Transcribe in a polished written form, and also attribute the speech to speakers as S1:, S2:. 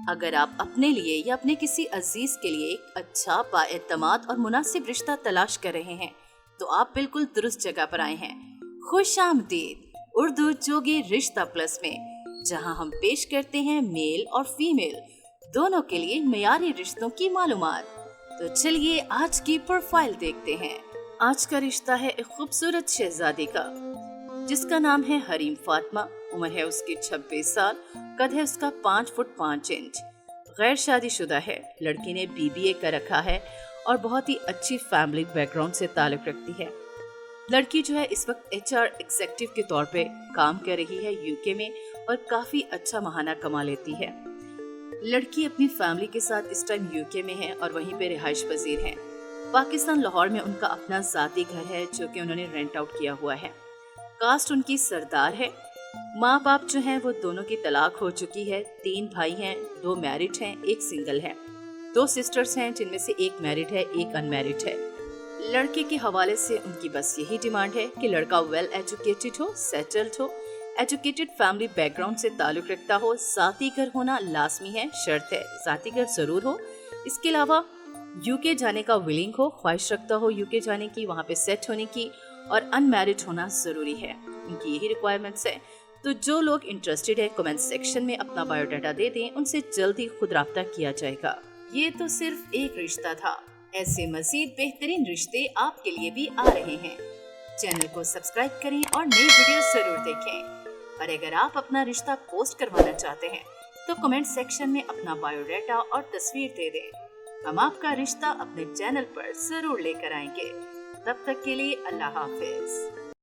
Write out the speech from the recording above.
S1: अगर आप अपने लिए या अपने किसी अजीज के लिए एक अच्छा, बाएतमाद और मुनासिब रिश्ता तलाश कर रहे हैं तो आप बिल्कुल दुरुस्त जगह पर आए हैं। खुश आमदीद उर्दू जोगी रिश्ता प्लस में, जहां हम पेश करते हैं मेल और फीमेल दोनों के लिए मयारी रिश्तों की मालूमात। तो चलिए आज की प्रोफाइल देखते हैं। आज का रिश्ता है एक खूबसूरत शहजादी का जिसका नाम है हरीम फातिमा। उम्र है उसकी 26 साल, कद है उसका 5 फुट 5 इंच। गैर शादीशुदा है। लड़की ने BBA कर रखा है और बहुत ही अच्छी फैमिली बैकग्राउंड से ताल्लुक रखती है। लड़की जो है इस वक्त HR एग्जीक्यूटिव के तौर पे काम कर रही है UK में और काफी अच्छा महाना कमा लेती है। लड़की अपनी फैमिली के साथ इस टाइम UK में है और वहीं पे रिहाइश पजीर है। पाकिस्तान लाहौर में उनका अपना ज़ाती घर है जो कि उन्होंने रेंट आउट किया हुआ है। कास्ट उनकी सरदार है। माँ बाप जो हैं वो दोनों की तलाक हो चुकी है। 3 भाई हैं, 2 मैरिड हैं, 1 सिंगल है। 2 सिस्टर्स हैं जिनमें से 1 मैरिड है, 1 अनमैरिड है। लड़के के हवाले से उनकी बस यही डिमांड है कि लड़का वेल एजुकेटेड हो, सेटल्ड हो, एजुकेटेड फैमिली बैकग्राउंड से ताल्लुक रखता हो, ज़ाती घर होना लाजमी है, शर्त है ज़ाती घर जरूर हो। इसके अलावा UK जाने का विलिंग हो, ख्वाहिश रखता हो UK जाने की, वहाँ पे सेट होने की, और अनमैरिड होना जरूरी है। उनकी यही रिक्वायरमेंट्स है। तो जो लोग इंटरेस्टेड है कमेंट सेक्शन में अपना बायोडाटा दे दें, उनसे जल्द ही खुद राब्ता किया जाएगा। ये तो सिर्फ एक रिश्ता था, ऐसे मजीद बेहतरीन रिश्ते आपके लिए भी आ रहे हैं। चैनल को सब्सक्राइब करें और नई वीडियो जरूर देखें। और अगर आप अपना रिश्ता पोस्ट करवाना चाहते हैं तो कमेंट सेक्शन में अपना बायोडाटा और तस्वीर दे दें। हम आपका रिश्ता अपने चैनल पर जरूर लेकर आएंगे। तब तक के लिए अल्लाह हाफिज।